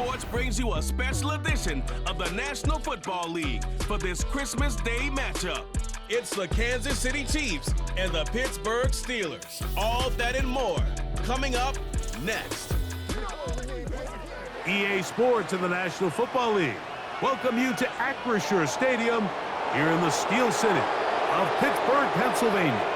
Sports brings you a special edition of the National Football League for this Christmas Day matchup. It's the Kansas City Chiefs and the Pittsburgh Steelers. All that and more coming up next. EA Sports and the National Football League welcome you to Acrisure Stadium here in the Steel City of Pittsburgh, Pennsylvania.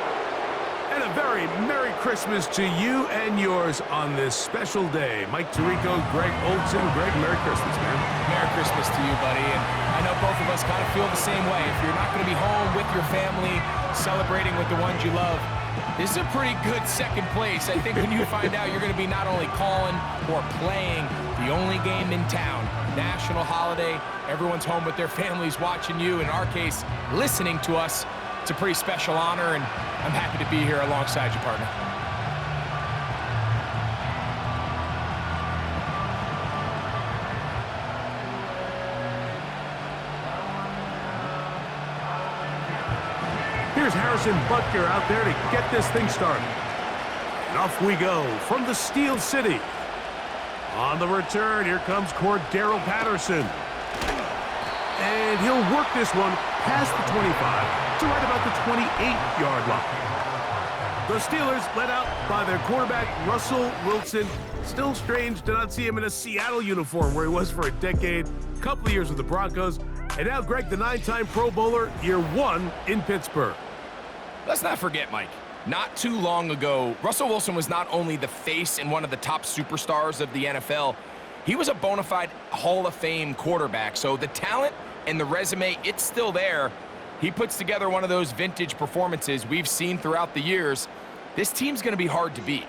And a very Merry Christmas to you and yours on this special day. Mike Tirico, Greg Olson. Greg, Merry Christmas, man. Merry Christmas to you, buddy. And I know both of us kind of feel the same way. If you're not going to be home with your family, celebrating with the ones you love, this is a pretty good second place. I think when you find out you're going to be not only calling or playing the only game in town, national holiday, everyone's home with their families watching you, in our case, listening to us. It's a pretty special honor, and I'm happy to be here alongside you, partner. Here's Harrison Butker out there to get this thing started. And off we go from the Steel City. On the return, here comes Cordero Patterson. And he'll work this one past the 25 to right about the 28-yard line. The Steelers led out by their quarterback, Russell Wilson. Still strange to not see him in a Seattle uniform where he was for a decade, a couple of years with the Broncos. And now Greg, the 9-time Pro Bowler, year one in Pittsburgh. Let's not forget, Mike, not too long ago, Russell Wilson was not only the face and one of the top superstars of the NFL, he was a bona fide Hall of Fame quarterback. So the talent and the resume, it's still there. He puts together one of those vintage performances we've seen throughout the years. This team's going to be hard to beat.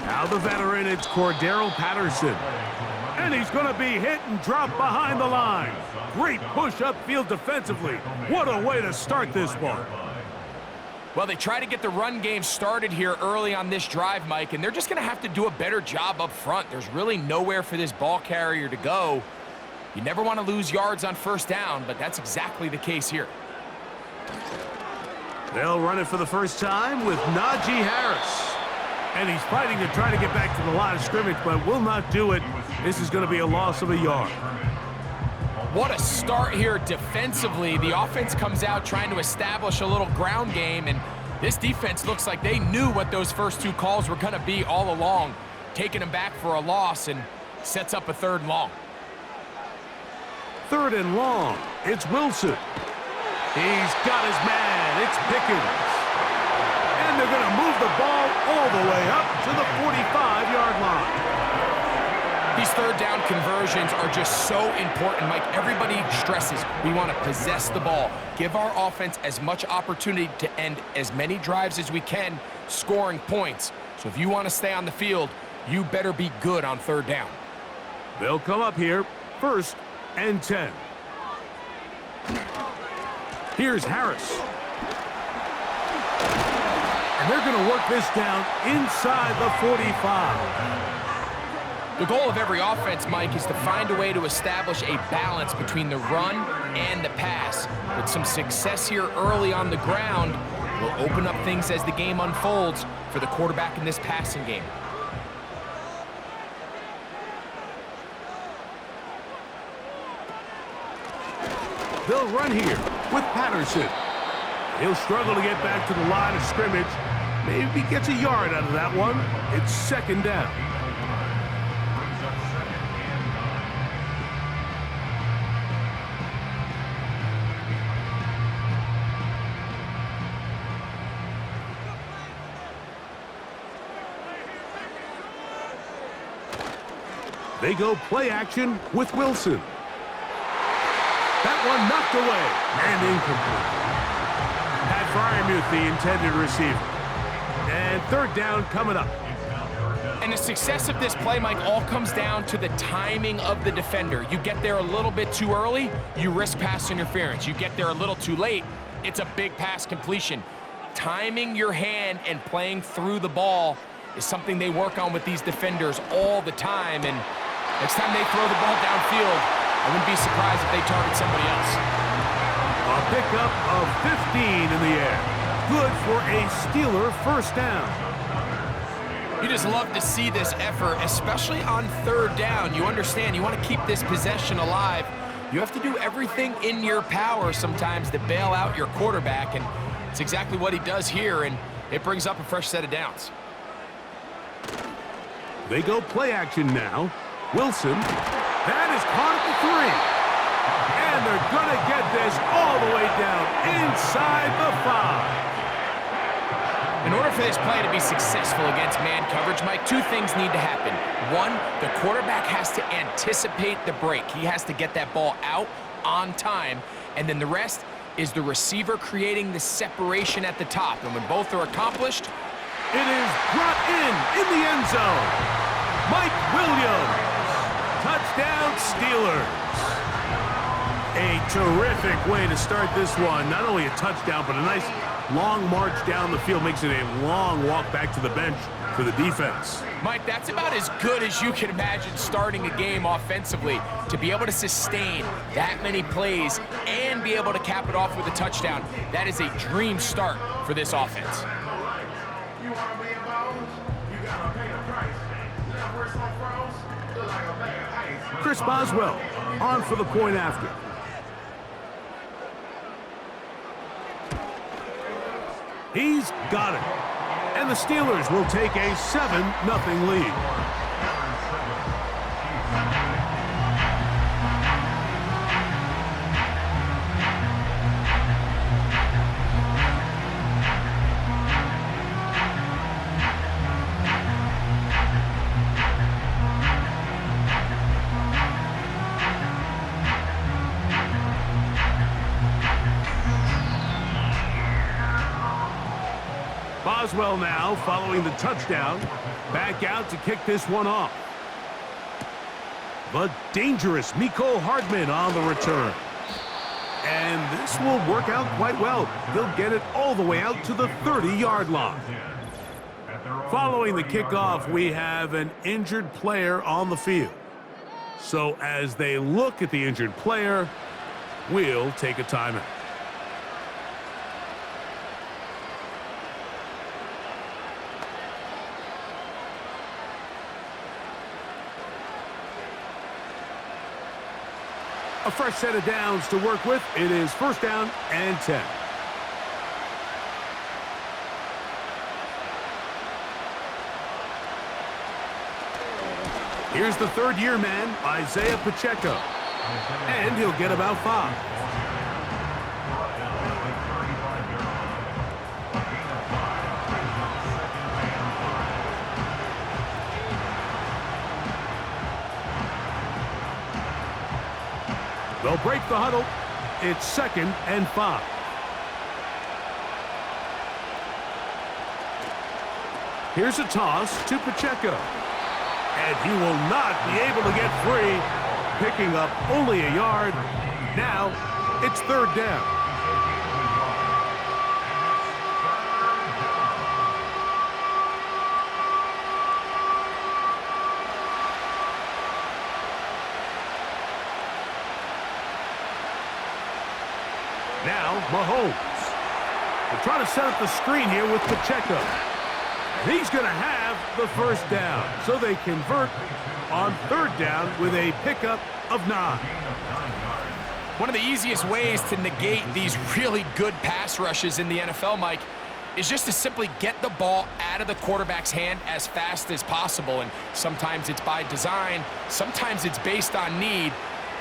Now the veteran, it's Cordero Patterson. And he's going to be hit and dropped behind the line. Great push upfield defensively. What a way to start this one. Well, they try to get the run game started here early on this drive, Mike, and they're just going to have to do a better job up front. There's really nowhere for this ball carrier to go. You never want to lose yards on first down, but that's exactly the case here. They'll run it for the first time with Najee Harris. And he's fighting to try to get back to the line of scrimmage, but will not do it. This is going to be a loss of a yard. What a start here defensively. The offense comes out trying to establish a little ground game, and this defense looks like they knew what those first two calls were going to be all along, taking them back for a loss and sets up a 3rd and long. 3rd and long. It's Wilson. He's got his man. It's Pickens. And they're going to move the ball all the way up to the 45-yard line. These 3rd down conversions are just so important, Mike. Everybody stresses we want to possess the ball, give our offense as much opportunity to end as many drives as we can, scoring points. So if you want to stay on the field, you better be good on 3rd down. They'll come up here, 1st and 10. Here's Harris. And they're going to work this down inside the 45. The goal of every offense, Mike, is to find a way to establish a balance between the run and the pass. With some success here early on the ground, will open up things as the game unfolds for the quarterback in this passing game. They'll run here with Patterson. He'll struggle to get back to the line of scrimmage. Maybe gets a yard out of that one. It's 2nd down. They go play action with Wilson. That one knocked away and incomplete. Pat Fryermuth, the intended receiver. And 3rd down coming up. And the success of this play, Mike, all comes down to the timing of the defender. You get there a little bit too early, you risk pass interference. You get there a little too late, it's a big pass completion. Timing your hand and playing through the ball is something they work on with these defenders all the time. And next time they throw the ball downfield, I wouldn't be surprised if they target somebody else. A pickup of 15 in the air. Good for a Steeler 1st down. You just love to see this effort, especially on third down. You understand, you want to keep this possession alive. You have to do everything in your power sometimes to bail out your quarterback, and it's exactly what he does here, and it brings up a fresh set of downs. They go play action now. Wilson, that is caught at the 3. And they're going to get this all the way down inside the 5. In order for this play to be successful against man coverage, Mike, two things need to happen. One, the quarterback has to anticipate the break. He has to get that ball out on time. And then the rest is the receiver creating the separation at the top. And when both are accomplished, it is brought in the end zone. Mike Williams. Touchdown, Steelers. A terrific way to start this one. Not only a touchdown, but a nice long march down the field. Makes it a long walk back to the bench for the defense. Mike, that's about as good as you can imagine starting a game offensively. To be able to sustain that many plays and be able to cap it off with a touchdown, that is a dream start for this offense. Chris Boswell on for the point after. He's got it. And the Steelers will take a 7-0 lead. Boswell now, following the touchdown, back out to kick this one off. The dangerous Mecole Hardman on the return. And this will work out quite well. He'll get it all the way out to the 30-yard line. Following the kickoff, we have an injured player on the field. So as they look at the injured player, we'll take a timeout. A fresh set of downs to work with. It is 1st down and 10. Here's the third-year man, Isaiah Pacheco. And he'll get about 5. They'll break the huddle. It's 2nd and 5. Here's a toss to Pacheco. And he will not be able to get free. Picking up only a yard. Now it's 3rd down. Now, Mahomes. They're trying to set up the screen here with Pacheco. He's going to have the 1st down. So they convert on 3rd down with a pickup of 9. One of the easiest ways to negate these really good pass rushes in the NFL, Mike, is just to simply get the ball out of the quarterback's hand as fast as possible. And sometimes it's by design, sometimes it's based on need.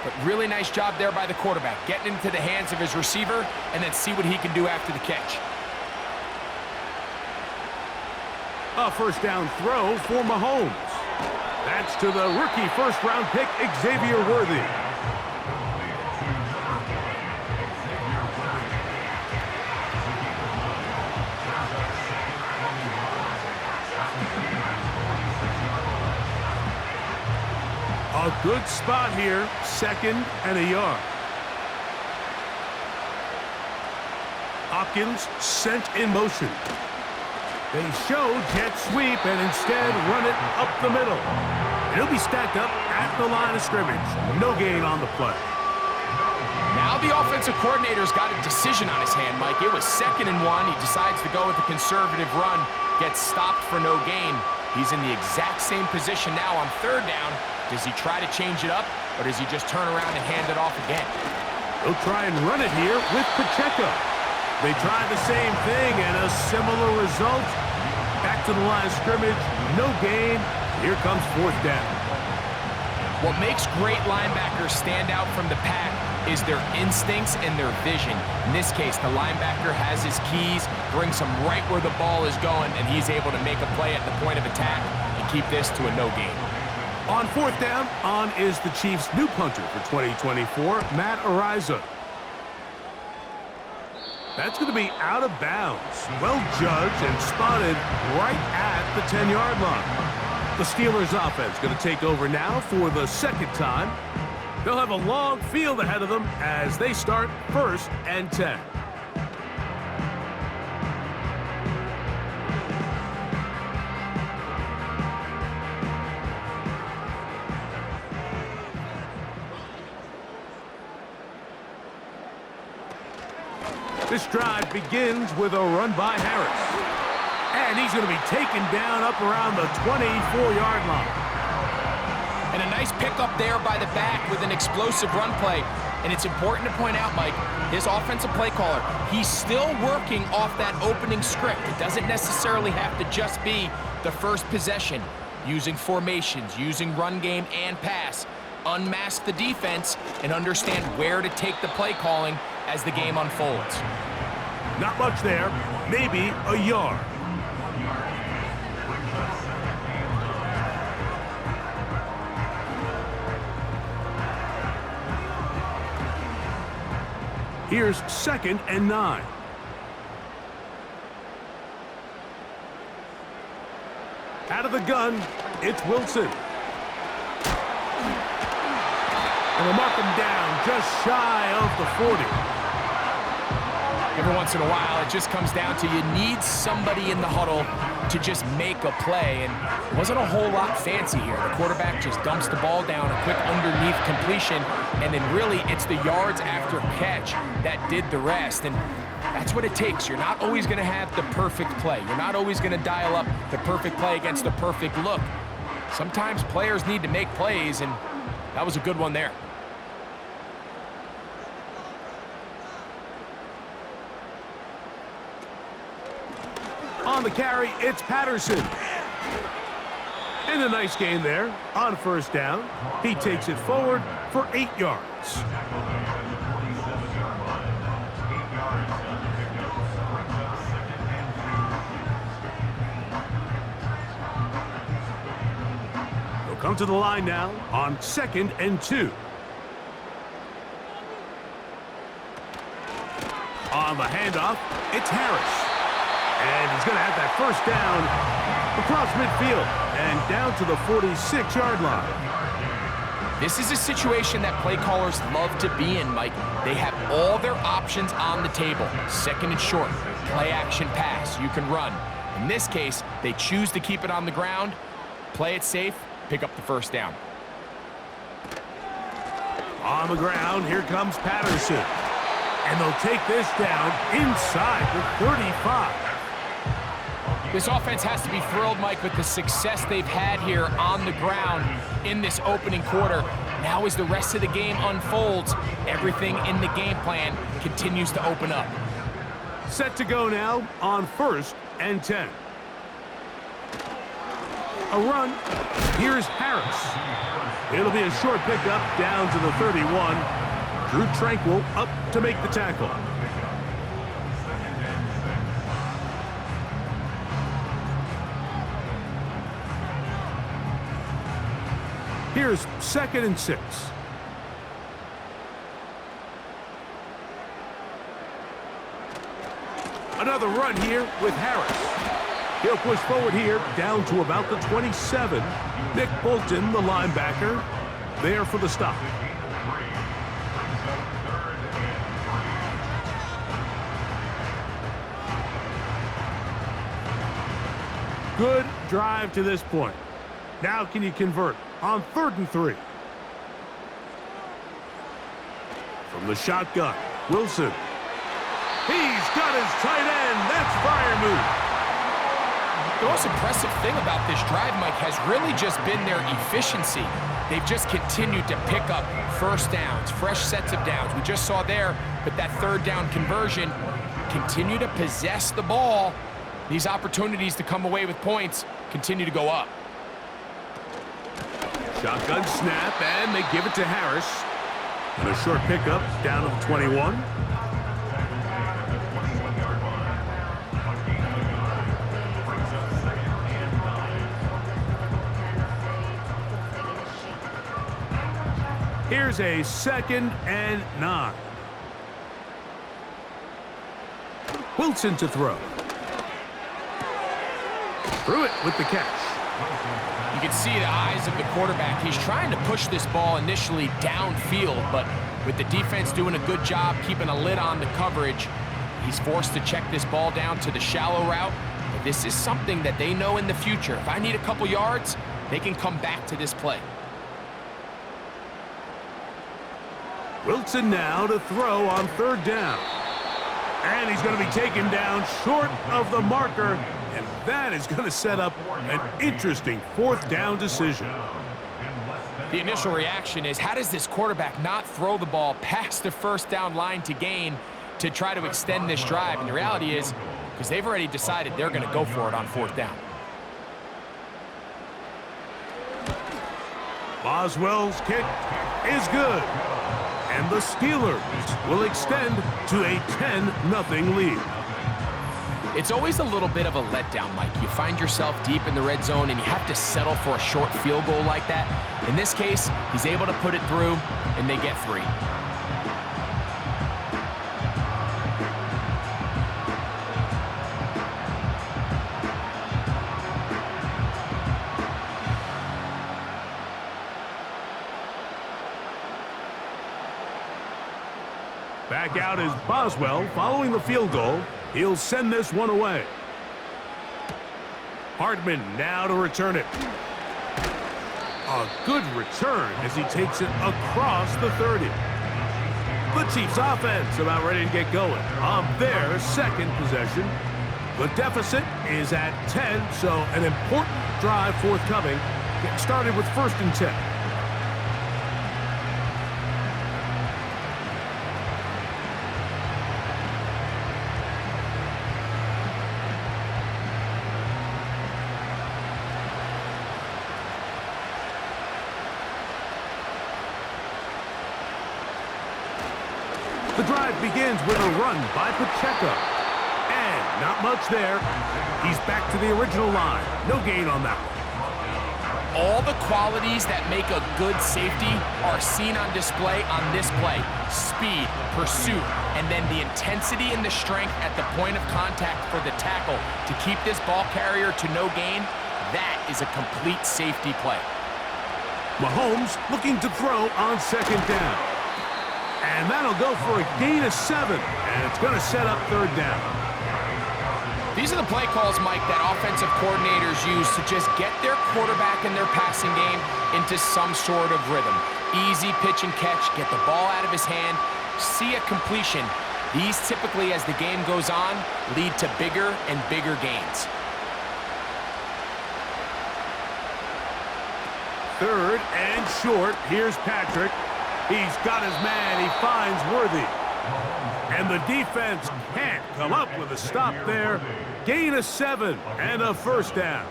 But really nice job there by the quarterback, getting into the hands of his receiver and then see what he can do after the catch. A 1st down throw for Mahomes. That's to the rookie 1st-round pick, Xavier Worthy. A good spot here, 2nd and a yard. Hopkins sent in motion. They show jet sweep and instead run it up the middle. And he'll be stacked up at the line of scrimmage. No gain on the play. Now the offensive coordinator's got a decision on his hand, Mike. It was 2nd and 1. He decides to go with a conservative run, gets stopped for no gain. He's in the exact same position now on third down. Does he try to change it up, or does he just turn around and hand it off again? He'll try and run it here with Pacheco. They try the same thing and a similar result. Back to the line of scrimmage, no gain. Here comes fourth down. What makes great linebackers stand out from the pack is their instincts and their vision. In this case, the linebacker has his keys, brings him right where the ball is going, and he's able to make a play at the point of attack and keep this to a no gain. On fourth down, on is the Chiefs' new punter for 2024, Matt Ariza. That's going to be out of bounds. Well judged and spotted right at the 10-yard line. The Steelers' offense going to take over now for the second time. They'll have a long field ahead of them as they start 1st and 10. This drive begins with a run by Harris. And he's going to be taken down up around the 24-yard line. And a nice pickup there by the back with an explosive run play. And it's important to point out, Mike, his offensive play caller, he's still working off that opening script. It doesn't necessarily have to just be the first possession. Using formations, using run game and pass. Unmask the defense and understand where to take the play calling as the game unfolds. Not much there, maybe a yard. Here's 2nd and 9. Out of the gun, it's Wilson. And we'll mark him down just shy of the 40. Every once in a while, it just comes down to you need somebody in the huddle to just make a play. And it wasn't a whole lot fancy here. The quarterback just dumps the ball down, a quick underneath completion, and then really it's the yards after catch that did the rest. And that's what it takes. You're not always going to have the perfect play. You're not always going to dial up the perfect play against the perfect look. Sometimes players need to make plays, and that was a good one there. On the carry, it's Patterson. And a nice gain there on 1st down. He takes it forward for 8 yards. He'll come to the line now on 2nd and 2. On the handoff, it's Harris. And he's going to have that 1st down across midfield and down to the 46-yard line. This is a situation that play callers love to be in, Mike. They have all their options on the table. 2nd and short, play action pass, you can run. In this case, they choose to keep it on the ground, play it safe, pick up the 1st down. On the ground, here comes Patterson. And they'll take this down inside the 35. This offense has to be thrilled, Mike, with the success they've had here on the ground in this opening quarter. Now as the rest of the game unfolds, everything in the game plan continues to open up. Set to go now on 1st and 10. A run. Here's Harris. It'll be a short pickup down to the 31. Drew Tranquil up to make the tackle. Here's 2nd and 6. Another run here with Harris. He'll push forward here down to about the 27. Nick Bolton, the linebacker, there for the stop. Good drive to this point. Now can you convert on 3rd and 3? From the shotgun, Wilson. He's got his tight end. That's fire move. The most impressive thing about this drive, Mike, has really just been their efficiency. They've just continued to pick up first downs, fresh sets of downs. We just saw there with that third down conversion, continue to possess the ball. These opportunities to come away with points continue to go up. Shotgun snap, and they give it to Harris. And a short pickup down to the 21. Here's a 2nd and 9. Wilson to throw. Threw it with the catch. You can see the eyes of the quarterback. He's trying to push this ball initially downfield, but with the defense doing a good job keeping a lid on the coverage, he's forced to check this ball down to the shallow route. But this is something that they know in the future. If I need a couple yards, they can come back to this play. Wilson now to throw on 3rd down. And he's going to be taken down short of the marker, and that is going to set up an interesting 4th down decision. The initial reaction is, how does this quarterback not throw the ball past the 1st down line to gain to try to extend this drive? And the reality is, because they've already decided they're going to go for it on 4th down. Boswell's kick is good. And the Steelers will extend to a 10-0 lead. It's always a little bit of a letdown, Mike. You find yourself deep in the red zone and you have to settle for a short field goal like that. In this case, he's able to put it through, and they get 3. Back out is Boswell following the field goal. He'll send this one away. Hardman now to return it. A good return as he takes it across the 30. The Chiefs offense about ready to get going on their 2nd possession. The deficit is at 10, so an important drive forthcoming. Getting started with 1st and 10. The drive begins with a run by Pacheco. And not much there. He's back to the original line. No gain on that one. All the qualities that make a good safety are seen on display on this play. Speed, pursuit, and then the intensity and the strength at the point of contact for the tackle to keep this ball carrier to no gain. That is a complete safety play. Mahomes looking to throw on 2nd down. And that'll go for a gain of 7. And it's going to set up 3rd down. These are the play calls, Mike, that offensive coordinators use to just get their quarterback and their passing game into some sort of rhythm. Easy pitch and catch, get the ball out of his hand, see a completion. These typically, as the game goes on, lead to bigger and bigger gains. 3rd and short. Here's Patrick. He's got his man. He finds Worthy. And the defense can't come up with a stop there. Gain of 7 and a 1st down.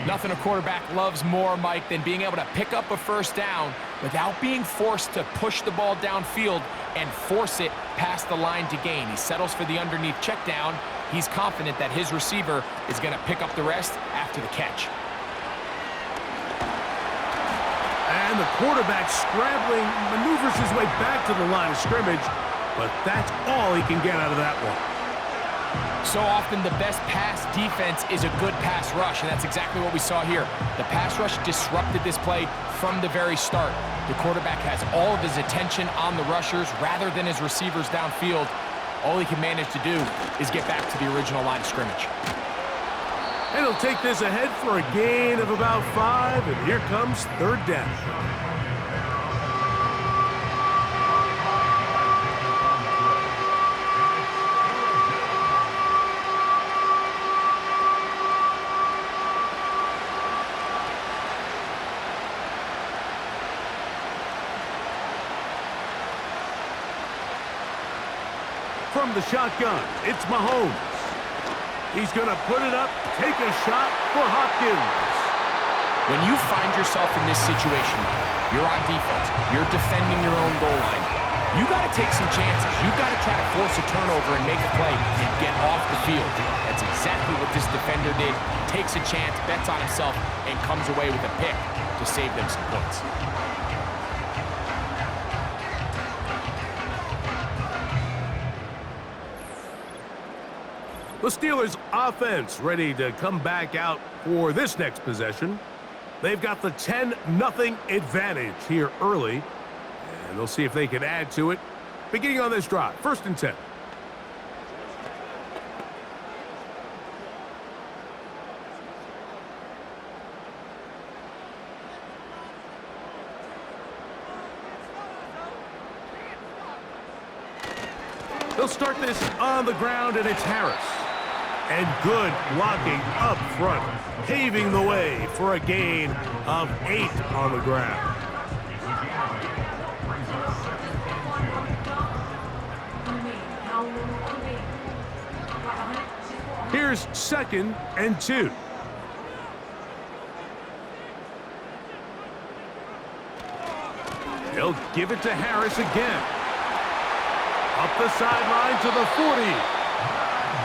Nothing a quarterback loves more, Mike, than being able to pick up a 1st down without being forced to push the ball downfield and force it past the line to gain. He settles for the underneath check down. He's confident that his receiver is going to pick up the rest after the catch. And the quarterback scrambling, maneuvers his way back to the line of scrimmage, but that's all he can get out of that one. So often the best pass defense is a good pass rush, and that's exactly what we saw here. The pass rush disrupted this play from the very start. The quarterback has all of his attention on the rushers rather than his receivers downfield. All he can manage to do is get back to the original line of scrimmage. And he'll take this ahead for a gain of about 5, and here comes 3rd down. From the shotgun, it's Mahomes. He's going to put it up, take a shot for Hopkins. When you find yourself in this situation, you're on defense, you're defending your own goal line, you got to take some chances. You got to try to force a turnover and make a play and get off the field. That's exactly what this defender did. Takes a chance, bets on himself, and comes away with a pick to save them some points. The Steelers' offense ready to come back out for this next possession. They've got the 10-0 advantage here early, and they'll see if they can add to it. Beginning on this drive, 1st and 10. They'll start this on the ground, and it's Harris. And good blocking up front, paving the way for a gain of 8 on the ground. Here's 2nd and 2. They'll give it to Harris again. Up the sideline to the 40.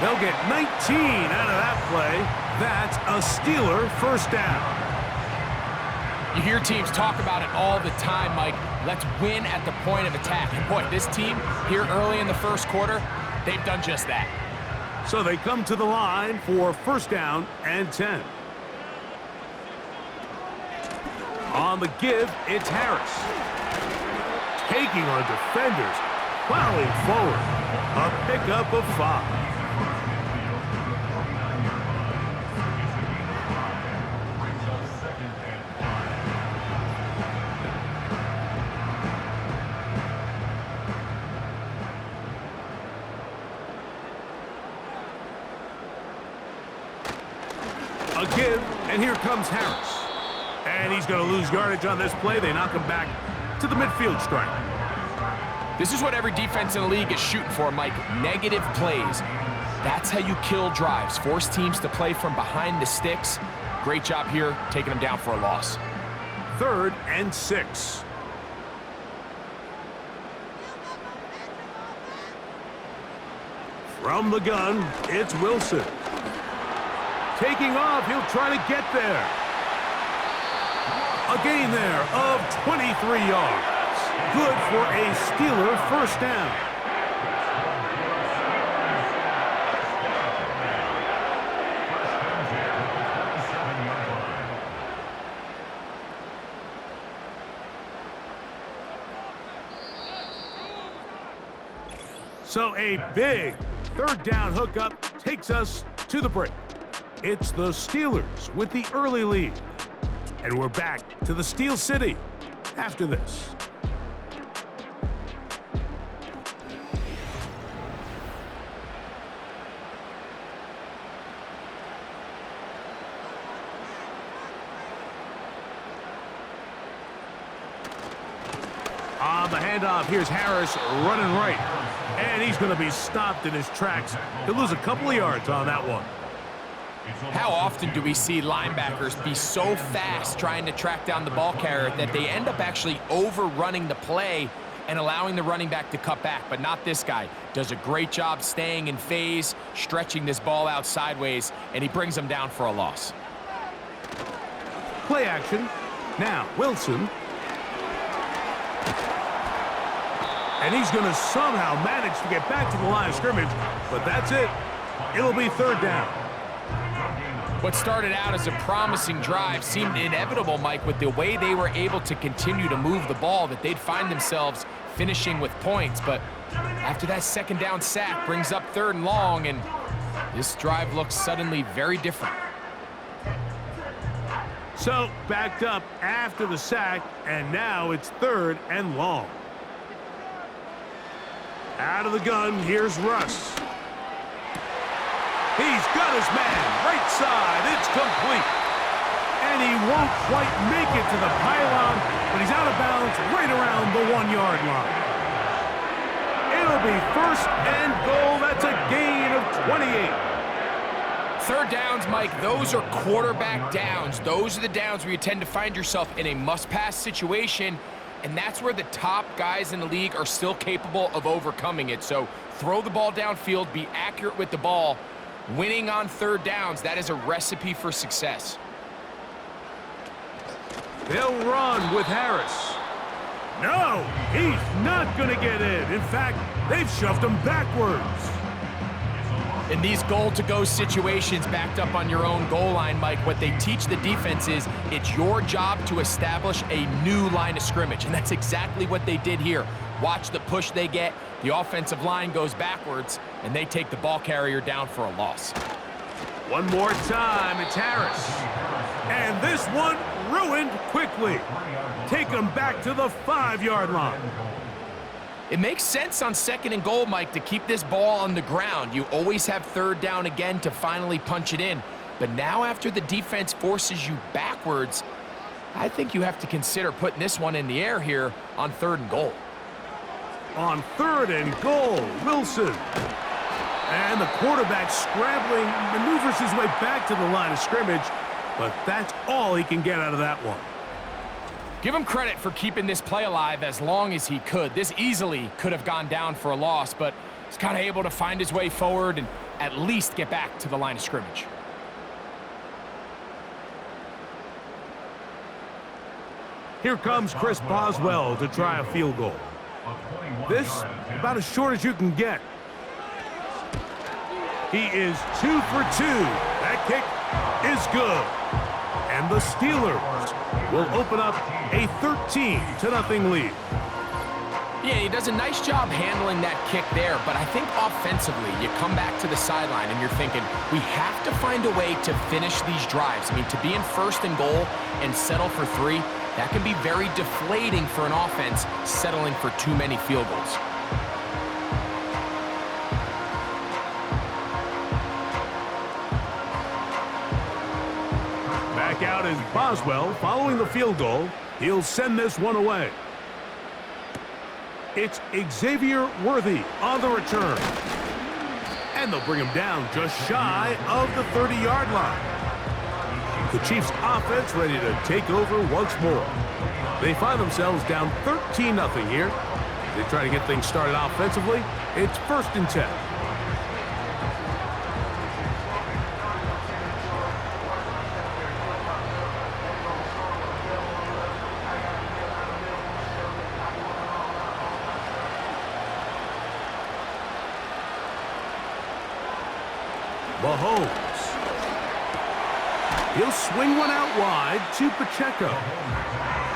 They'll get 19 out of that play. That's a Steeler first down. You hear teams talk about it all the time, Mike. Let's win at the point of attack. And boy, this team here early in the first quarter, they've done just that. So they come to the line for 1st down and 10. On the give, it's Harris. Taking on defenders, plowing forward. A pickup of 5. A give, and here comes Harris. And he's going to lose yardage on this play. They knock him back to the midfield stripe. This is what every defense in the league is shooting for, Mike. Negative plays. That's how you kill drives. Force teams to play from behind the sticks. Great job here, taking them down for a loss. 3rd and 6. From the gun, it's Wilson. Taking off, he'll try to get there. A gain there of 23 yards. Good for a Steeler first down. So a big 3rd down hookup takes us to the break. It's the Steelers with the early lead. And we're back to the Steel City after this. On the handoff, here's Harris running right. And he's going to be stopped in his tracks. He'll lose a couple of yards on that one. How often do we see linebackers be so fast trying to track down the ball carrier that they end up actually overrunning the play and allowing the running back to cut back? But not this guy. Does a great job staying in phase, stretching this ball out sideways, and he brings them down for a loss. Play action. Now, Wilson. And he's going to somehow manage to get back to the line of scrimmage, but that's it. It'll be 3rd down. What started out as a promising drive seemed inevitable, Mike, with the way they were able to continue to move the ball, that they'd find themselves finishing with points. But after that 2nd down sack brings up 3rd and long, and this drive looks suddenly very different. So backed up after the sack, and now it's 3rd and long. Out of the gun, here's Russ. He's got his man, right side, it's complete. And he won't quite make it to the pylon, but he's out of bounds right around the 1-yard line. It'll be first and goal. That's a gain of 28. Third downs, Mike, those are quarterback downs. Those are the downs where you tend to find yourself in a must-pass situation, and that's where the top guys in the league are still capable of overcoming it. So throw the ball downfield, be accurate with the ball. Winning on third downs, that is a recipe for success. They'll run with Harris. No, he's not going to get in. In fact, they've shoved him backwards. In these goal-to-go situations backed up on your own goal line, Mike, what they teach the defense is it's your job to establish a new line of scrimmage, and that's exactly what they did here. Watch the push they get. The offensive line goes backwards, and they take the ball carrier down for a loss. One more time, it's Harris. And this one ruined quickly. Take him back to the 5-yard line. It makes sense on second and goal, Mike, to keep this ball on the ground. You always have third down again to finally punch it in. But now after the defense forces you backwards, I think you have to consider putting this one in the air here on third and goal. On third and goal, Wilson. And the quarterback scrambling, maneuvers his way back to the line of scrimmage, but that's all he can get out of that one. Give him credit for keeping this play alive as long as he could. This easily could have gone down for a loss, but he's kind of able to find his way forward and at least get back to the line of scrimmage. Here comes Chris Boswell to try a field goal. This, about as short as you can get. He is 2 for 2. That kick is good. And the Steelers will open up a 13-0 lead. Yeah, he does a nice job handling that kick there, but I think offensively, you come back to the sideline and you're thinking, we have to find a way to finish these drives. I mean, to be in first and goal and settle for 3, that can be very deflating for an offense settling for too many field goals. Back out is Boswell following the field goal. He'll send this one away. It's Xavier Worthy on the return. And they'll bring him down just shy of the 30-yard line. The Chiefs' offense ready to take over once more. They find themselves down 13-0 here. They try to get things started offensively. It's 1st and 10. Mahomes. He'll swing one out wide to Pacheco.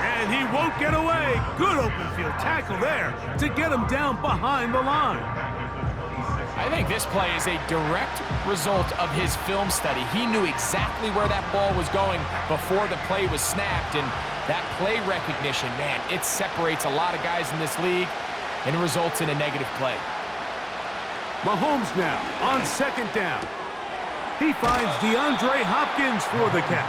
And he won't get away. Good open field tackle there to get him down behind the line. I think this play is a direct result of his film study. He knew exactly where that ball was going before the play was snapped, and that play recognition, man, it separates a lot of guys in this league and it results in a negative play. Mahomes now on 2nd down. He finds DeAndre Hopkins for the catch.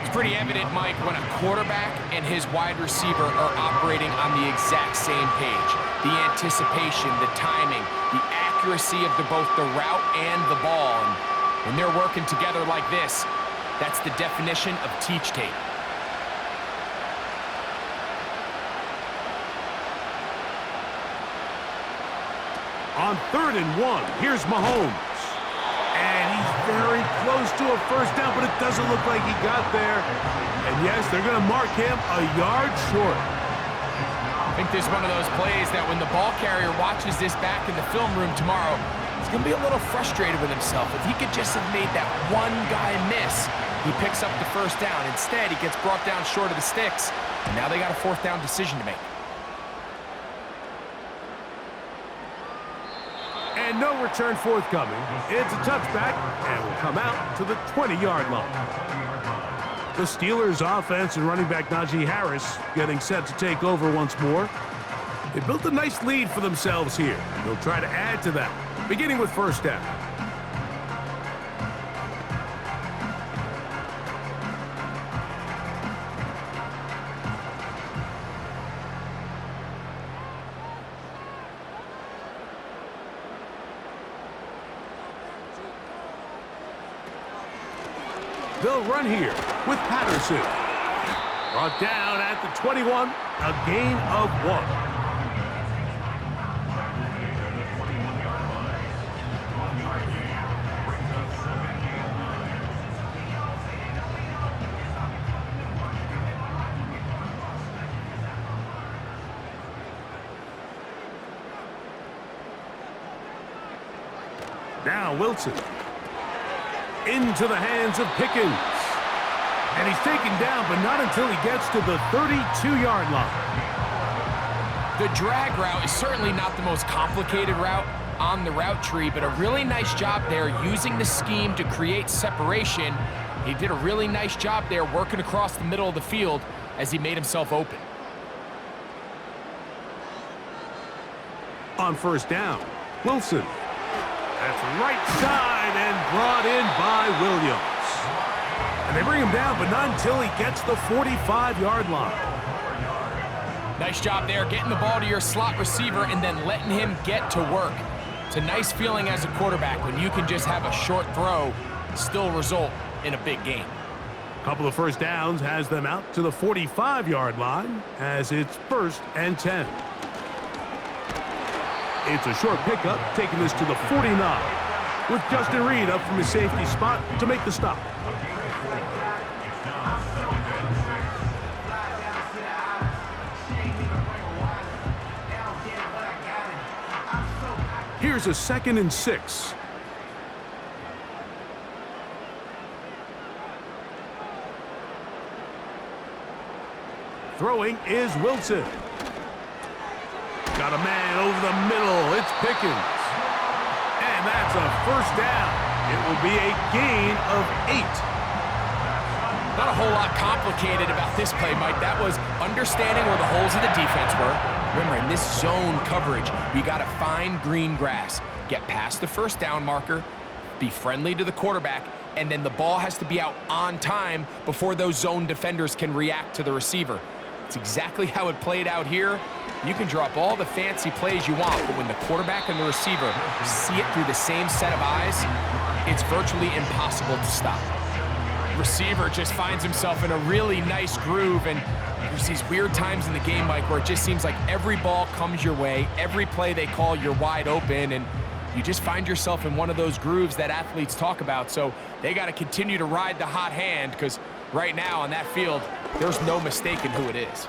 It's pretty evident, Mike, when a quarterback and his wide receiver are operating on the exact same page. The anticipation, the timing, the accuracy of both the route and the ball. And when they're working together like this, that's the definition of teach tape. On 3rd and 1, here's Mahomes. And he's very close to a first down, but it doesn't look like he got there. And yes, they're going to mark him a yard short. I think this is one of those plays that when the ball carrier watches this back in the film room tomorrow, he's going to be a little frustrated with himself. If he could just have made that one guy miss, he picks up the first down. Instead, he gets brought down short of the sticks, and now they got a 4th down decision to make. And no return forthcoming. It's a touchback and will come out to the 20-yard line. The Steelers' offense and running back Najee Harris getting set to take over once more. They built a nice lead for themselves here. They'll try to add to that, beginning with 1st down. They'll run here with Patterson. Brought down at the 21, a gain of 1. Now Wilson. Into the hands of Pickens. And he's taken down, but not until he gets to the 32-yard line. The drag route is certainly not the most complicated route on the route tree, but a really nice job there using the scheme to create separation. He did a really nice job there working across the middle of the field as he made himself open. On first down, Wilson. That's right side and brought in by Williams. And they bring him down, but not until he gets the 45-yard line. Nice job there, getting the ball to your slot receiver and then letting him get to work. It's a nice feeling as a quarterback when you can just have a short throw, still result in a big game. A couple of first downs has them out to the 45-yard line as it's 1st and 10. It's a short pickup, taking this to the 49, with Justin Reed up from his safety spot to make the stop. Here's a 2nd and 6. Throwing is Wilson. Got a man over the middle. It's Pickens. And that's a first down. It will be a gain of 8. Not a whole lot complicated about this play, Mike. That was understanding where the holes of the defense were. Remember, in this zone coverage, you got to find green grass. Get past the first down marker, be friendly to the quarterback, and then the ball has to be out on time before those zone defenders can react to the receiver. It's exactly how it played out here. You can drop all the fancy plays you want, but when the quarterback and the receiver see it through the same set of eyes, it's virtually impossible to stop. Receiver just finds himself in a really nice groove, and there's these weird times in the game, Mike, where it just seems like every ball comes your way, every play they call, you're wide open, and you just find yourself in one of those grooves that athletes talk about. So they got to continue to ride the hot hand, because right now on that field, there's no mistaking who it is.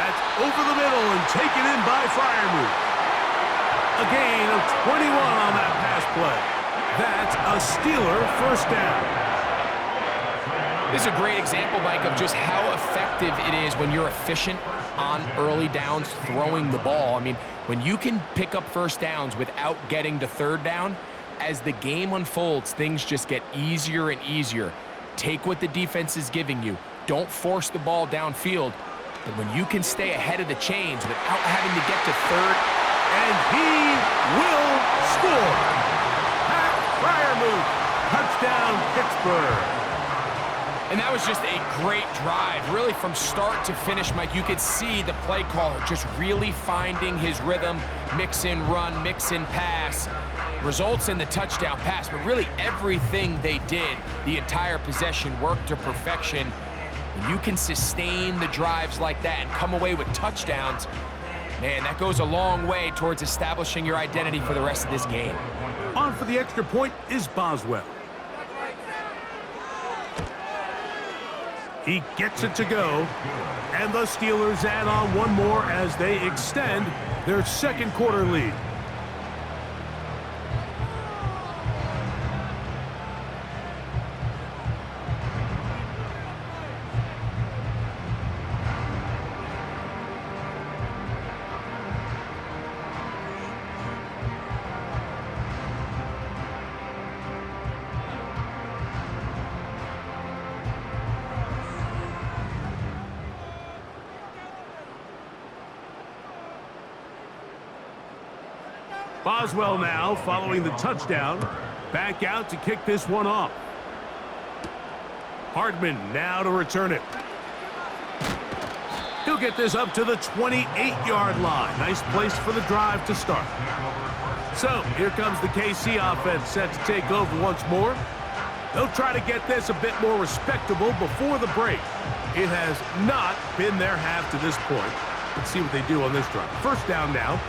That's over the middle and taken in by Freiermuth. A gain of 21 on that pass play. That's a Steeler first down. This is a great example, Mike, of just how effective it is when you're efficient on early downs throwing the ball. I mean, when you can pick up first downs without getting to third down, as the game unfolds, things just get easier and easier. Take what the defense is giving you. Don't force the ball downfield. But when you can stay ahead of the chains without having to get to third, and he will score. Pat Freiermuth, touchdown Pittsburgh. And that was just a great drive. Really from start to finish, Mike, you could see the play caller just really finding his rhythm, mix in run, mix in pass. Results in the touchdown pass, but really everything they did, the entire possession worked to perfection. When you can sustain the drives like that and come away with touchdowns, man, that goes a long way towards establishing your identity for the rest of this game. On for the extra point is Boswell. He gets it to go, and the Steelers add on one more as they extend their second quarter lead. Boswell now following the touchdown. Back out to kick this one off. Hardman now to return it. He'll get this up to the 28-yard line. Nice place for the drive to start. So here comes the KC offense set to take over once more. They'll try to get this a bit more respectable before the break. It has not been their half to this point. Let's see what they do on this drive. First down now.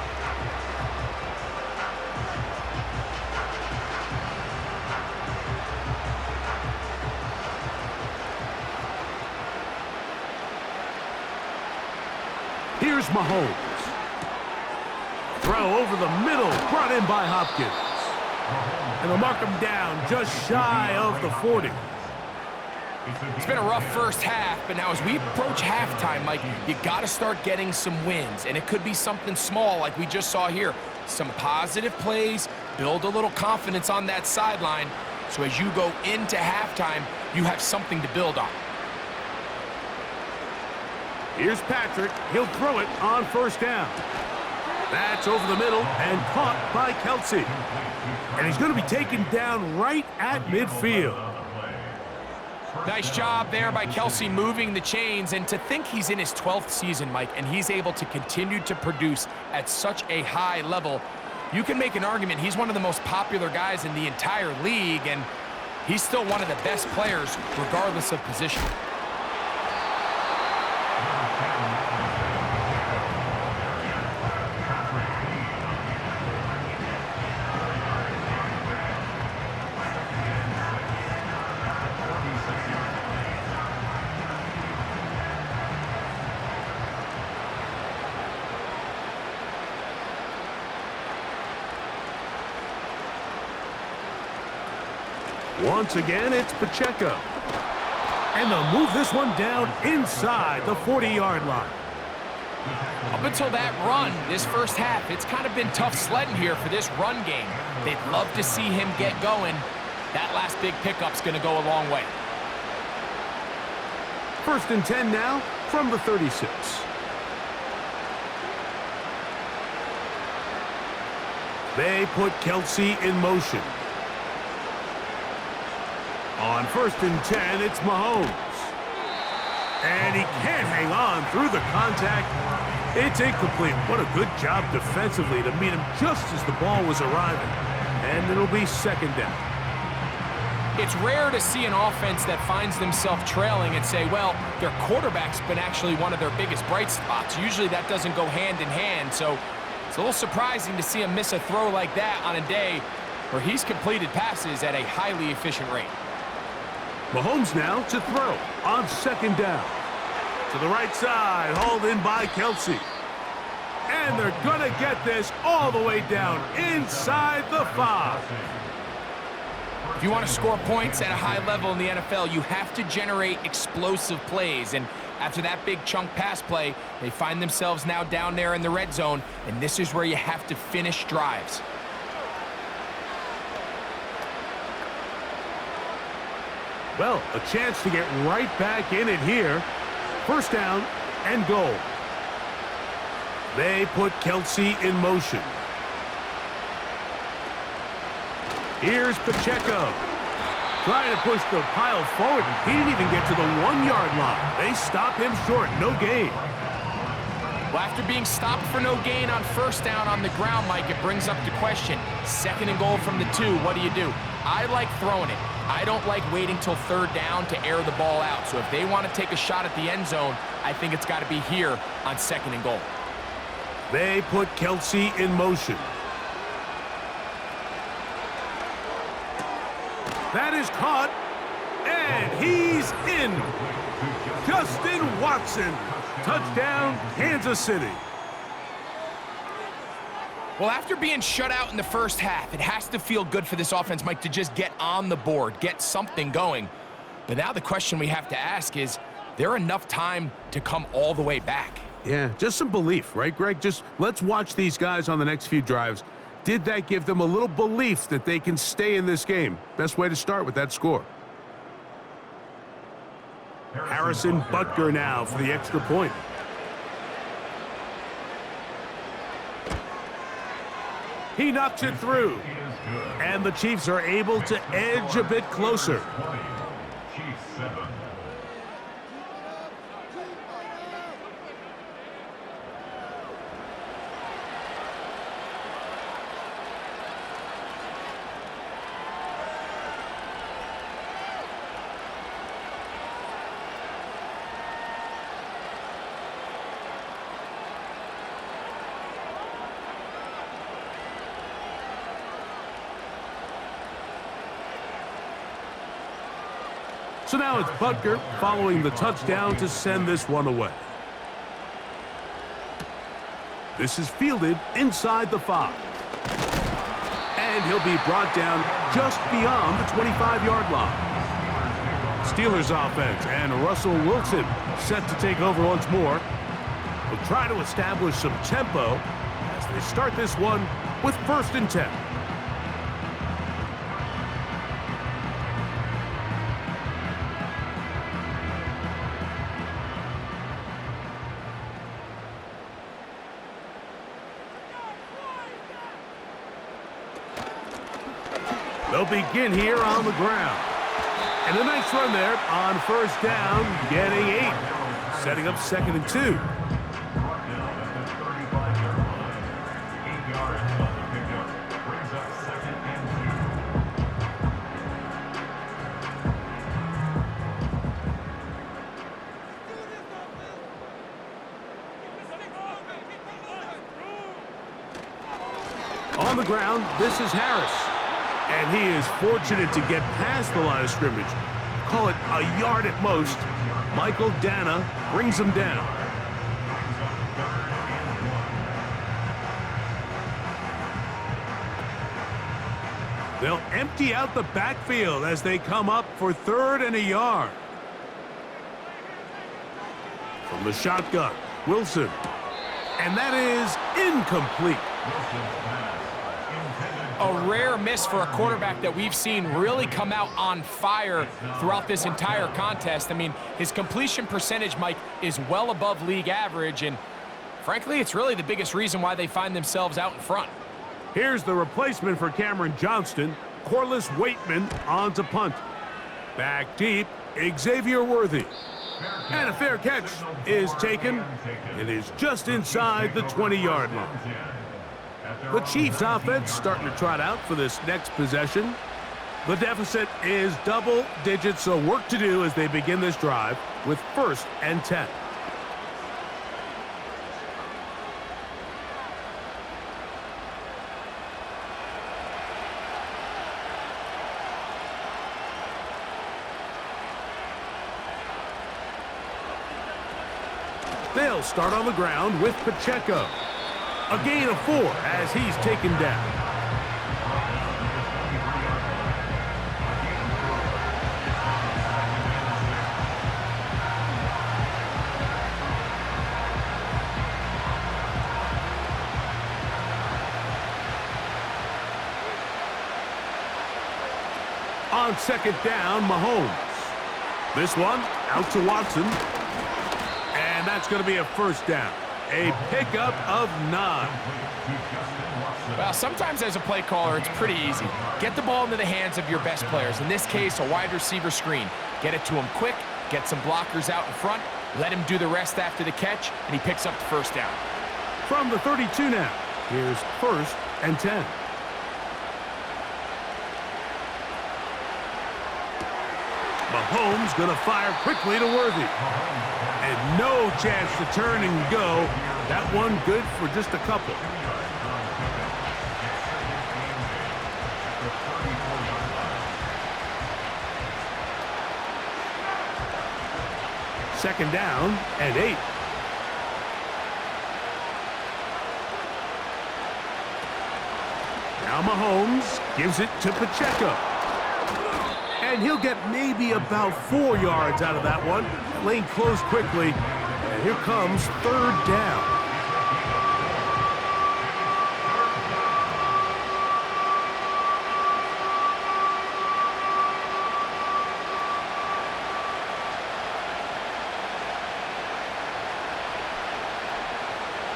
Here's Mahomes. Throw over the middle, brought in by Hopkins. And they'll mark him down just shy of the 40. It's been a rough first half, but now as we approach halftime, Mike, you got to start getting some wins. And it could be something small like we just saw here. Some positive plays, build a little confidence on that sideline. So as you go into halftime, you have something to build on. Here's Patrick. He'll throw it on first down. That's over the middle and caught by Kelsey. And he's going to be taken down right at midfield. Nice job there by Kelsey moving the chains. And to think he's in his 12th season, Mike, and he's able to continue to produce at such a high level, you can make an argument he's one of the most popular guys in the entire league, and he's still one of the best players regardless of position. Once again, it's Pacheco. And they'll move this one down inside the 40-yard line. Up until that run, this first half, it's kind of been tough sledding here for this run game. They'd love to see him get going. That last big pickup's going to go a long way. First and 10 now from the 36. They put Kelsey in motion. On first and 10, it's Mahomes. And he can't hang on through the contact. It's incomplete. What a good job defensively to meet him just as the ball was arriving. And it'll be second down. It's rare to see an offense that finds themselves trailing and say, well, their quarterback's been actually one of their biggest bright spots. Usually that doesn't go hand in hand, so it's a little surprising to see him miss a throw like that on a day where he's completed passes at a highly efficient rate. Mahomes now to throw on second down. To the right side, hauled in by Kelsey. And they're going to get this all the way down inside the 5. If you want to score points at a high level in the NFL, you have to generate explosive plays. And after that big chunk pass play, they find themselves now down there in the red zone, and this is where you have to finish drives. Well, a chance to get right back in it here. First down and goal. They put Kelsey in motion. Here's Pacheco. Trying to push the pile forward. He didn't even get to the 1-yard line. They stop him short. No gain. Well, after being stopped for no gain on first down on the ground, Mike, it brings up the question. Second and goal from the 2, what do? I like throwing it. I don't like waiting till third down to air the ball out. So if they want to take a shot at the end zone, I think it's got to be here on second and goal. They put Kelsey in motion. That is caught, and he's in. Justin Watson, touchdown, Kansas City. Well, after being shut out in the first half, it has to feel good for this offense, Mike, to just get on the board, get something going. But now the question we have to ask is there enough time to come all the way back? Yeah, just some belief, right, Greg? Just let's watch these guys on the next few drives. Did that give them a little belief that they can stay in this game? Best way to start with that score. Harrison Butker now for the extra point. He knocks it through. And the Chiefs are able to edge a bit closer. So now it's Butker following the touchdown to send this one away. This is fielded inside the 5. And he'll be brought down just beyond the 25-yard line. Steelers offense and Russell Wilson set to take over once more. Will try to establish some tempo as they start this one with 1st and 10. They'll begin here on the ground. And a nice run there on 1st down, getting 8. Setting up 2nd and 2. On the ground, this is Harris. And he is fortunate to get past the line of scrimmage. Call it a yard at most. Michael Dana brings him down. They'll empty out the backfield as they come up for 3rd and a yard. From the shotgun, Wilson. And that is incomplete. A rare miss for a quarterback that we've seen really come out on fire throughout this entire contest. I mean, his completion percentage, Mike, is well above league average, and frankly, it's really the biggest reason why they find themselves out in front. Here's the replacement for Cameron Johnston, Corliss Waitman on to punt. Back deep, Xavier Worthy. And a fair catch is taken. It is just inside the 20-yard line. The Chiefs offense starting to trot out for this next possession. The deficit is double digits, so work to do as they begin this drive with 1st and 10. They'll start on the ground with Pacheco. A gain of 4 as he's taken down. On 2nd down, Mahomes. This one out to Watson. And that's going to be a 1st down. A pickup of 9. Well, sometimes as a play caller, it's pretty easy. Get the ball into the hands of your best players. In this case, a wide receiver screen. Get it to him quick, get some blockers out in front, let him do the rest after the catch, and he picks up the 1st down. From the 32 now, here's 1st and 10. Mahomes gonna fire quickly to Worthy. And no chance to turn and go. That one good for just a couple. Second down and 8. Now Mahomes gives it to Pacheco. And he'll get maybe about 4 yards out of that one. Lane closed quickly. And here comes 3rd down.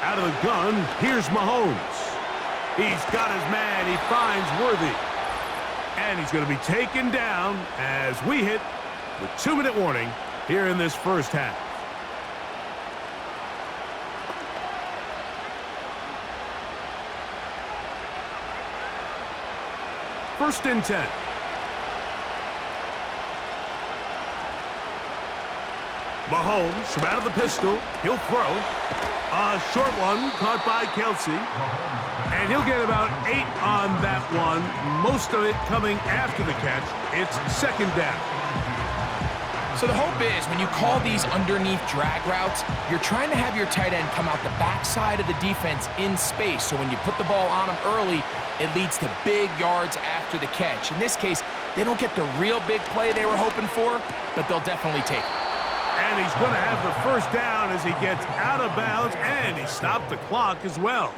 Out of the gun, here's Mahomes. He's got his man. He finds Worthy. And he's going to be taken down as we hit the 2-minute warning here in this first half. First and 10. Mahomes from out of the pistol. He'll throw. A short one caught by Kelsey. And he'll get about 8 on that one. Most of it coming after the catch. It's 2nd down. So the hope is when you call these underneath drag routes, you're trying to have your tight end come out the backside of the defense in space. So when you put the ball on him early, it leads to big yards after the catch. In this case, they don't get the real big play they were hoping for, but they'll definitely take it. And he's going to have the first down as he gets out of bounds, and he stopped the clock as well.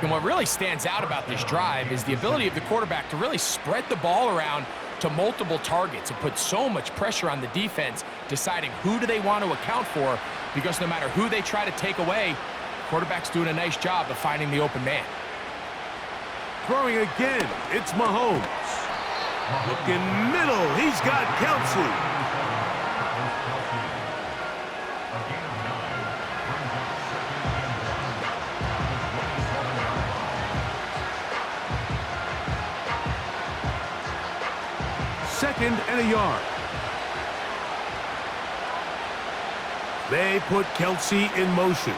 And what really stands out about this drive is the ability of the quarterback to really spread the ball around to multiple targets and put so much pressure on the defense, deciding who do they want to account for, because no matter who they try to take away, the quarterback's doing a nice job of finding the open man. Throwing again, it's Mahomes. Looking middle, he's got Kelsey. Second and a yard. They put Kelsey in motion.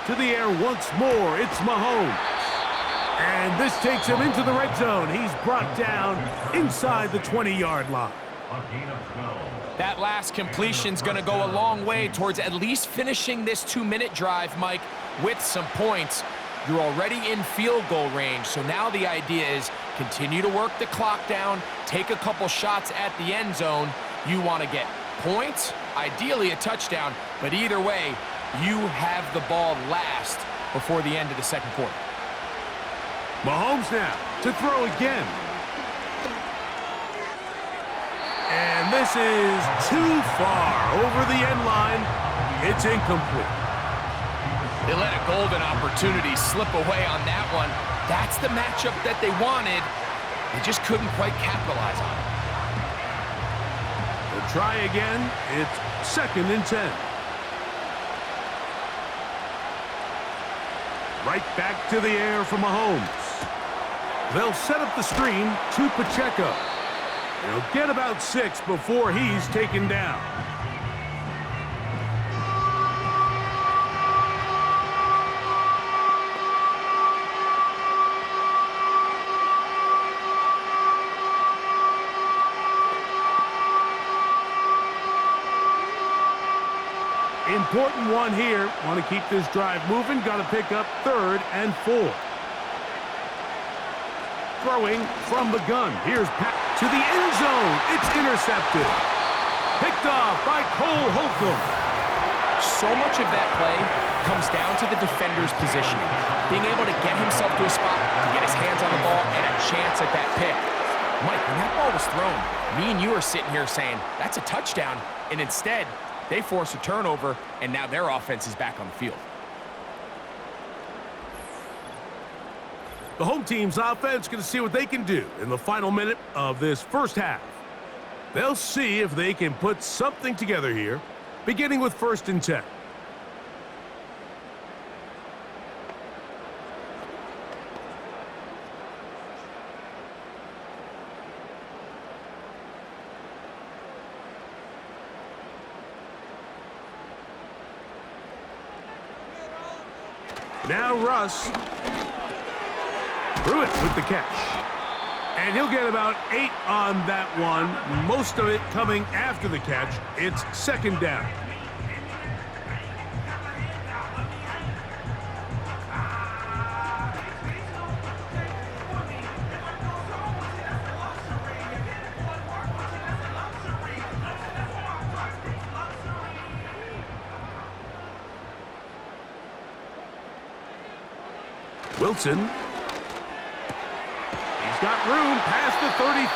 To the air once more, it's Mahomes. And this takes him into the red zone. He's brought down inside the 20-yard line. That last completion's going to go a long way towards at least finishing this 2-minute drive, Mike, with some points. You're already in field goal range, so now the idea is continue to work the clock down, take a couple shots at the end zone. You want to get points, ideally a touchdown, but either way, you have the ball last before the end of the second quarter. Mahomes now to throw again. And this is too far over the end line. It's incomplete. They let a golden opportunity slip away on that one. That's the matchup that they wanted. They just couldn't quite capitalize on it. They'll try again. It's second and 10. Right back to the air for Mahomes. They'll set up the screen to Pacheco. He'll get about 6 before he's taken down. Important one here. Want to keep this drive moving. Got to pick up 3rd and 4. Throwing from the gun. Here's Pat to the end zone. It's intercepted. Picked off by Cole Holcomb. So much of that play comes down to the defender's positioning. Being able to get himself to a spot, to get his hands on the ball, and a chance at that pick. Mike, when that ball was thrown, me and you are sitting here saying, that's a touchdown. And instead, they force a turnover, and now their offense is back on the field. The home team's offense going to see what they can do in the final minute of this first half. They'll see if they can put something together here, beginning with 1st and 10. Now Russ threw it with the catch. And he'll get about 8 on that one, most of it coming after the catch. It's 2nd down. Wilson. He's got room past the 35.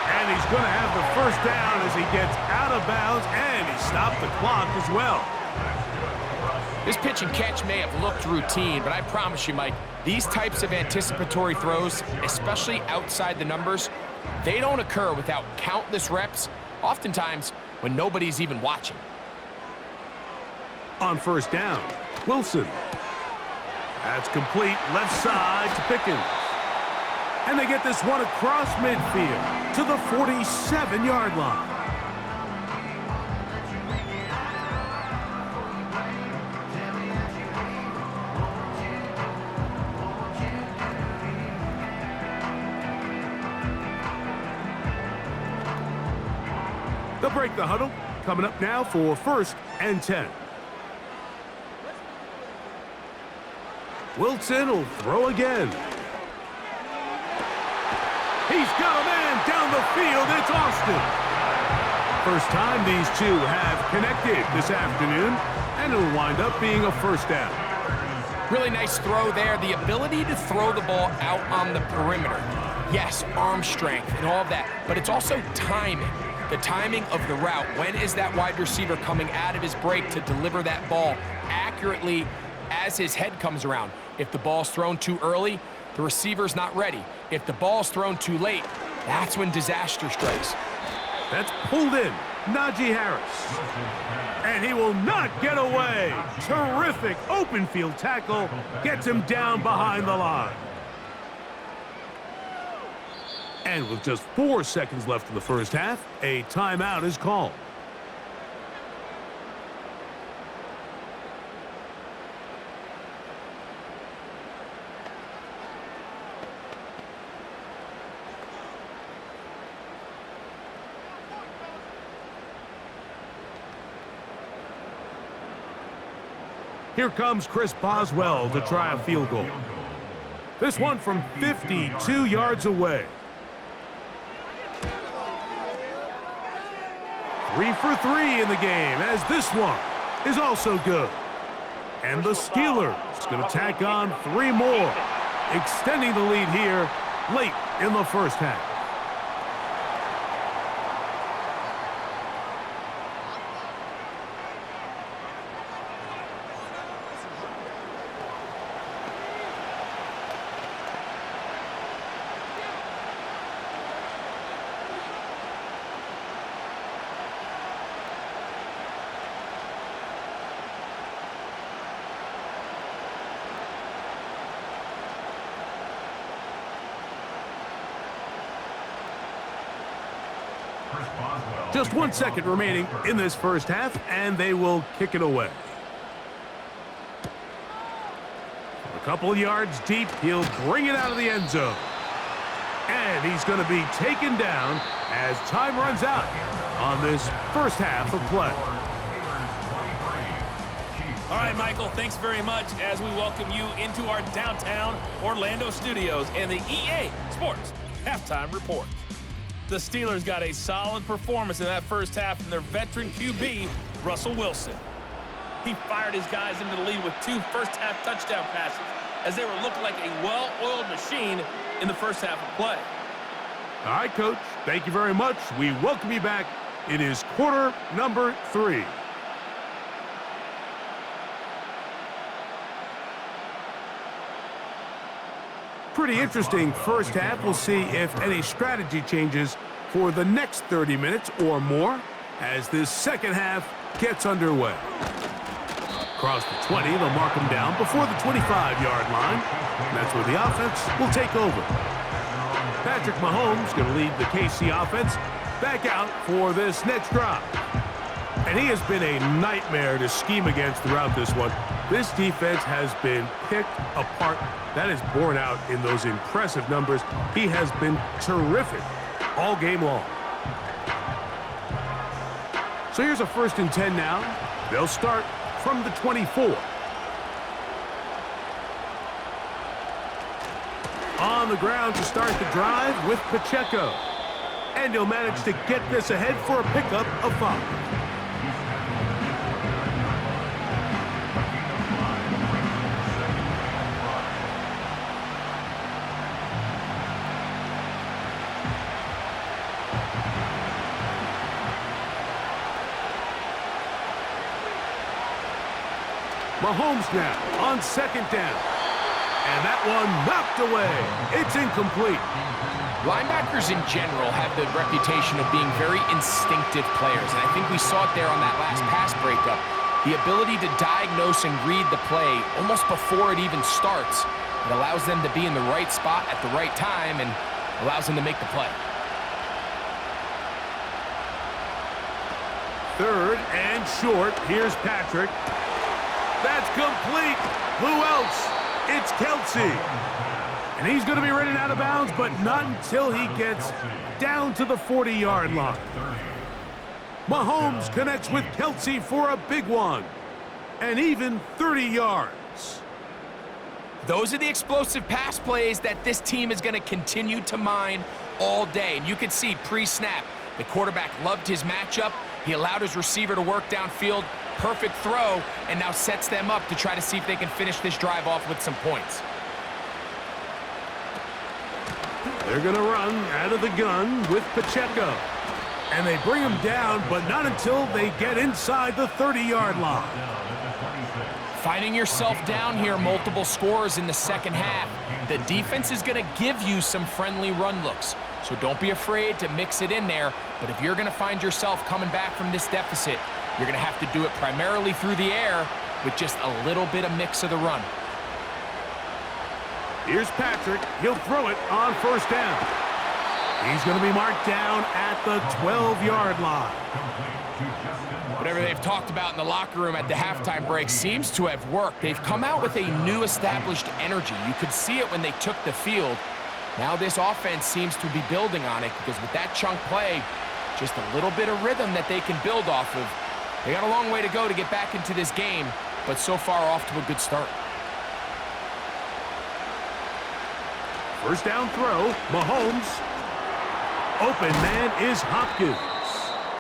And he's going to have the first down as he gets out of bounds, and he stopped the clock as well. This pitch and catch may have looked routine, but I promise you, Mike, these types of anticipatory throws, especially outside the numbers, they don't occur without countless reps, oftentimes when nobody's even watching. On 1st down, Wilson. That's complete, left side to Pickens. And they get this one across midfield to the 47-yard line. They'll break the huddle. Coming up now for 1st and 10. Wilson will throw again. He's got a man down the field. It's Austin. First time these two have connected this afternoon, and it'll wind up being a first down. Really nice throw there. The ability to throw the ball out on the perimeter. Yes, arm strength and all of that, but it's also timing. The timing of the route. When is that wide receiver coming out of his break to deliver that ball accurately as his head comes around? If the ball's thrown too early, the receiver's not ready. If the ball's thrown too late, that's when disaster strikes. That's pulled in. Najee Harris. And he will not get away. Terrific open field tackle. Gets him down behind the line. And with just 4 seconds left in the first half, a timeout is called. Here comes Chris Boswell to try a field goal. This one from 52 yards away. 3 for 3 in the game, as this one is also good. And the Steelers going to tack on 3 more, extending the lead here late in the first half. Just 1 second remaining in this first half, and they will kick it away. A couple of yards deep, he'll bring it out of the end zone. And he's going to be taken down as time runs out on this first half of play. All right, Michael, thanks very much as we welcome you into our downtown Orlando studios and the EA Sports Halftime Report. The Steelers got a solid performance in that first half from their veteran QB, Russell Wilson. He fired his guys into the lead with 2 first-half touchdown passes as they were looking like a well-oiled machine in the first half of play. All right, Coach, thank you very much. We welcome you back. It is quarter number 3. Pretty interesting first half. We'll see if any strategy changes for the next 30 minutes or more as this second half gets underway. Across the 20, they'll mark him down before the 25-yard line. And that's where the offense will take over. Patrick Mahomes going to lead the KC offense back out for this next drive. And he has been a nightmare to scheme against throughout this one. This defense has been picked apart. That is borne out in those impressive numbers. He has been terrific all game long. So here's a 1st and 10 now. They'll start from the 24. On the ground to start the drive with Pacheco. And he'll manage to get this ahead for a pickup of 5. Mahomes now on 2nd down. And that one knocked away. It's incomplete. Linebackers in general have the reputation of being very instinctive players, and I think we saw it there on that last pass breakup. The ability to diagnose and read the play almost before it even starts. It allows them to be in the right spot at the right time and allows them to make the play. 3rd and short. Here's Patrick. That's complete. Who else? It's Kelsey. And he's going to be running out of bounds, but not until he gets down to the 40-yard line. Mahomes connects with Kelsey for a big one. And even 30 yards. Those are the explosive pass plays that this team is going to continue to mine all day. And you can see pre-snap, the quarterback loved his matchup. He allowed his receiver to work downfield. Perfect throw, and now sets them up to try to see if they can finish this drive off with some points. They're going to run out of the gun with Pacheco. And they bring him down, but not until they get inside the 30-yard line. Finding yourself down here, multiple scores in the second half. The defense is going to give you some friendly run looks. So don't be afraid to mix it in there. But if you're going to find yourself coming back from this deficit, you're going to have to do it primarily through the air with just a little bit of mix of the run. Here's Patrick. He'll throw it on first down. He's going to be marked down at the 12-yard line. Whatever they've talked about in the locker room at the halftime break seems to have worked. They've come out with a new established energy. You could see it when they took the field. Now this offense seems to be building on it because with that chunk play, just a little bit of rhythm that they can build off of. They got a long way to go to get back into this game, but so far off to a good start. First down throw, Mahomes. Open man is Hopkins.